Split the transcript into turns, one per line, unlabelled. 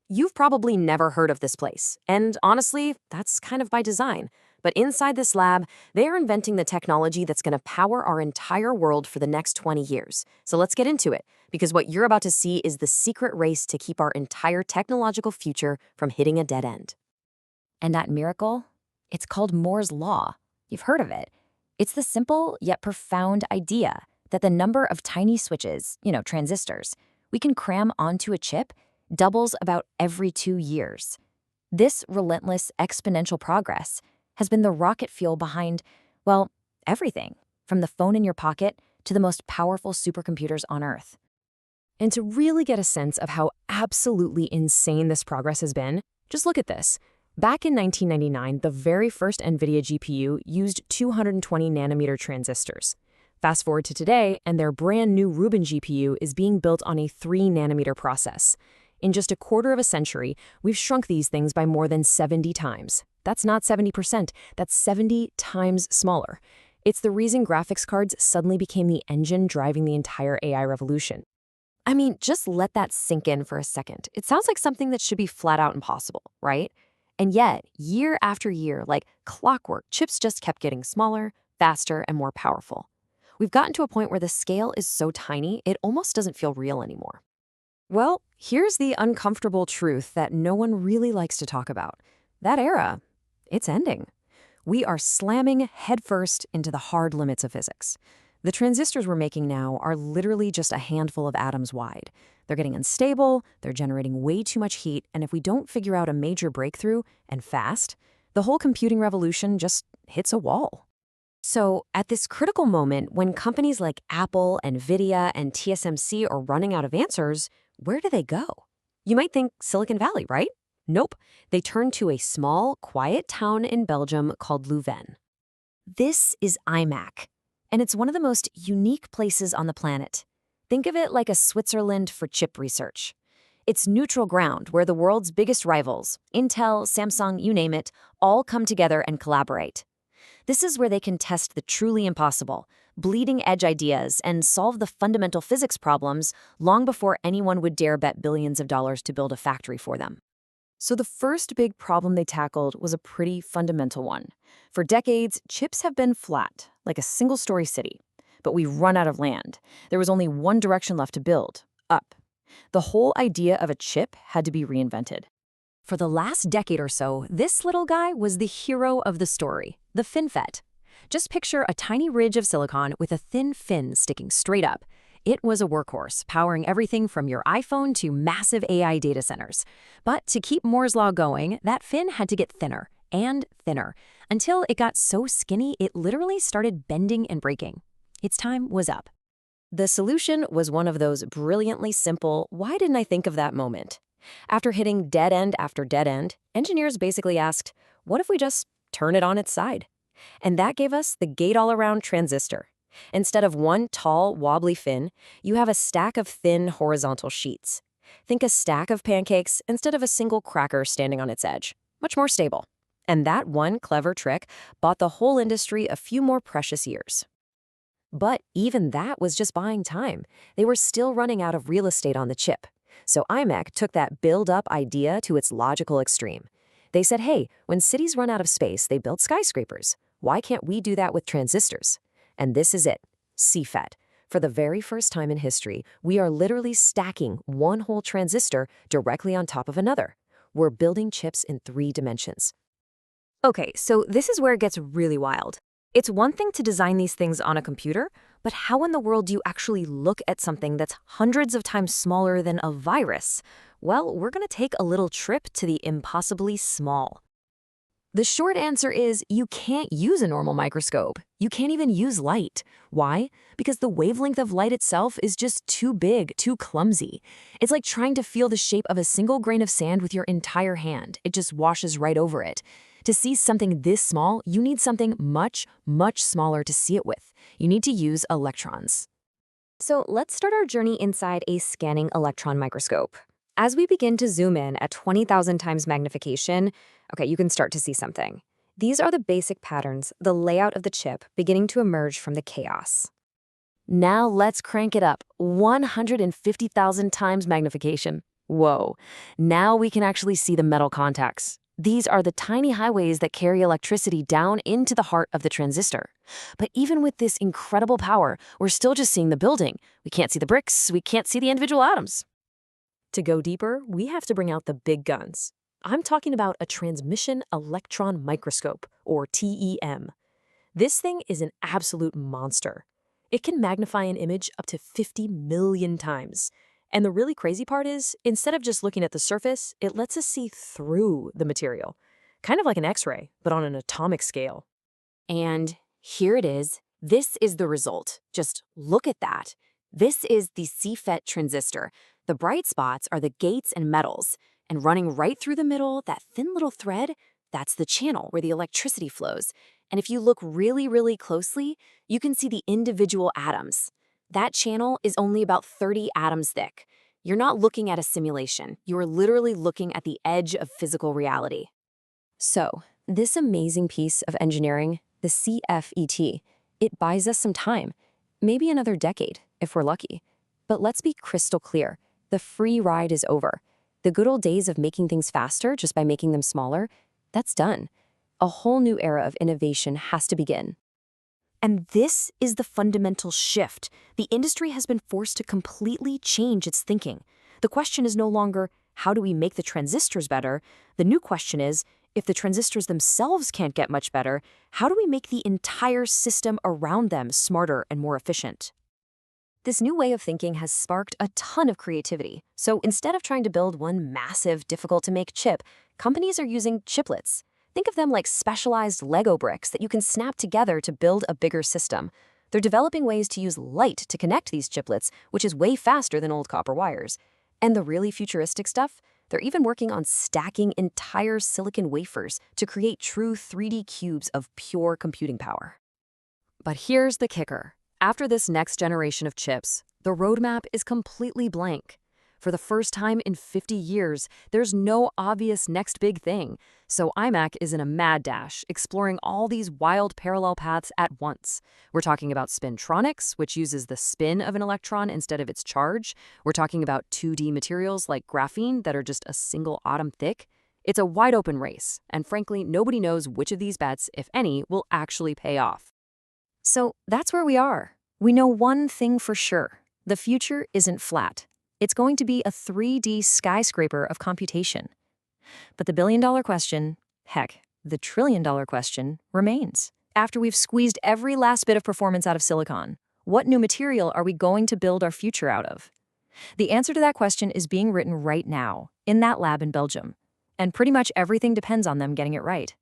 You've probably never heard of this place, and honestly, that's kind of by design. But inside this lab, they are inventing the technology that's going to power our entire world for the next 20 years. So let's get into it, because what you're about to see is the secret race to keep our entire technological future from hitting a dead end.
And that miracle? It's called Moore's Law. You've heard of it. It's the simple yet profound idea that the number of tiny switches, transistors, we can cram onto a chip doubles about every 2 years. This relentless exponential progress has been the rocket fuel behind, well, everything, from the phone in your pocket to the most powerful supercomputers on Earth.
And to really get a sense of how absolutely insane this progress has been, just look at this. Back in 1999, the very first NVIDIA GPU used 220 nanometer transistors. Fast forward to today, and their brand new Rubin GPU is being built on a 3 nanometer process. In just a quarter of a century, we've shrunk these things by more than 70 times. That's not 70%, that's 70 times smaller. It's the reason graphics cards suddenly became the engine driving the entire AI revolution. I mean, just let that sink in for a second. It sounds like something that should be flat out impossible, right? And yet, year after year, like clockwork, chips just kept getting smaller, faster, and more powerful. We've gotten to a point where the scale is so tiny, it almost doesn't feel real anymore. Well, here's the uncomfortable truth that no one really likes to talk about. That era, it's ending. We are slamming headfirst into the hard limits of physics. The transistors we're making now are literally just a handful of atoms wide. They're getting unstable, they're generating way too much heat, and if we don't figure out a major breakthrough, and fast, the whole computing revolution just hits a wall. So, at this critical moment, when companies like Apple, NVIDIA, and TSMC are running out of answers, where do they go? You might think Silicon Valley, right? Nope. They turn to a small, quiet town in Belgium called Leuven. This is Imec, and it's one of the most unique places on the planet. Think of it like a Switzerland for chip research. It's neutral ground where the world's biggest rivals, Intel, Samsung, you name it, all come together and collaborate. This is where they can test the truly impossible, bleeding-edge ideas, and solve the fundamental physics problems long before anyone would dare bet billions of dollars to build a factory for them. So the first big problem they tackled was a pretty fundamental one. For decades, chips have been flat, like a single-story city. But we've run out of land. There was only one direction left to build, up. The whole idea of a chip had to be reinvented. For the last decade or so, this little guy was the hero of the story, the FinFET. Just picture a tiny ridge of silicon with a thin fin sticking straight up. It was a workhorse, powering everything from your iPhone to massive AI data centers. But to keep Moore's Law going, that fin had to get thinner and thinner, until it got so skinny it literally started bending and breaking. Its time was up. The solution was one of those brilliantly simple, why didn't I think of that moment? After hitting dead end after dead end, engineers basically asked, what if we just turn it on its side? And that gave us the gate-all-around transistor. Instead of one tall, wobbly fin, you have a stack of thin, horizontal sheets. Think a stack of pancakes instead of a single cracker standing on its edge. Much more stable. And that one clever trick bought the whole industry a few more precious years. But even that was just buying time. They were still running out of real estate on the chip. So Imec took that build-up idea to its logical extreme. They said, hey, when cities run out of space, they build skyscrapers. Why can't we do that with transistors? And this is it, CFET. For the very first time in history, we are literally stacking one whole transistor directly on top of another. We're building chips in 3 dimensions. Okay, so this is where it gets really wild. It's one thing to design these things on a computer, but how in the world do you actually look at something that's hundreds of times smaller than a virus? Well, we're going to take a little trip to the impossibly small. The short answer is you can't use a normal microscope. You can't even use light. Why? Because the wavelength of light itself is just too big, too clumsy. It's like trying to feel the shape of a single grain of sand with your entire hand. It just washes right over it. To see something this small, you need something much, much smaller to see it with. You need to use electrons. So let's start our journey inside a scanning electron microscope. As we begin to zoom in at 20,000 times magnification, okay, you can start to see something. These are the basic patterns, the layout of the chip beginning to emerge from the chaos. Now let's crank it up, 150,000 times magnification. Whoa, now we can actually see the metal contacts. These are the tiny highways that carry electricity down into the heart of the transistor. But even with this incredible power, we're still just seeing the building. We can't see the bricks, we can't see the individual atoms. To go deeper, we have to bring out the big guns. I'm talking about a transmission electron microscope, or TEM. This thing is an absolute monster. It can magnify an image up to 50 million times. And the really crazy part is, instead of just looking at the surface, it lets us see through the material. Kind of like an X-ray, but on an atomic scale. And here it is. This is the result. Just look at that. This is the CFET transistor. The bright spots are the gates and metals. And running right through the middle, that thin little thread, that's the channel where the electricity flows. And if you look really, really closely, you can see the individual atoms. That channel is only about 30 atoms thick. You're not looking at a simulation. You are literally looking at the edge of physical reality. So, this amazing piece of engineering, the CFET, it buys us some time. Maybe another decade, if we're lucky. But let's be crystal clear. The free ride is over. The good old days of making things faster just by making them smaller, that's done. A whole new era of innovation has to begin. And this is the fundamental shift. The industry has been forced to completely change its thinking. The question is no longer, how do we make the transistors better? The new question is, if the transistors themselves can't get much better, how do we make the entire system around them smarter and more efficient? This new way of thinking has sparked a ton of creativity. So instead of trying to build one massive, difficult-to-make chip, companies are using chiplets. Think of them like specialized Lego bricks that you can snap together to build a bigger system. They're developing ways to use light to connect these chiplets, which is way faster than old copper wires. And the really futuristic stuff? They're even working on stacking entire silicon wafers to create true 3D cubes of pure computing power. But here's the kicker. After this next generation of chips, the roadmap is completely blank. For the first time in 50 years, there's no obvious next big thing. So Imec is in a mad dash, exploring all these wild parallel paths at once. We're talking about spintronics, which uses the spin of an electron instead of its charge. We're talking about 2D materials like graphene that are just a single atom thick. It's a wide open race, and frankly, nobody knows which of these bets, if any, will actually pay off. So that's where we are. We know one thing for sure. The future isn't flat. It's going to be a 3D skyscraper of computation. But the billion-dollar question, heck, the trillion-dollar question, remains. After we've squeezed every last bit of performance out of silicon, what new material are we going to build our future out of? The answer to that question is being written right now, in that lab in Belgium. And pretty much everything depends on them getting it right.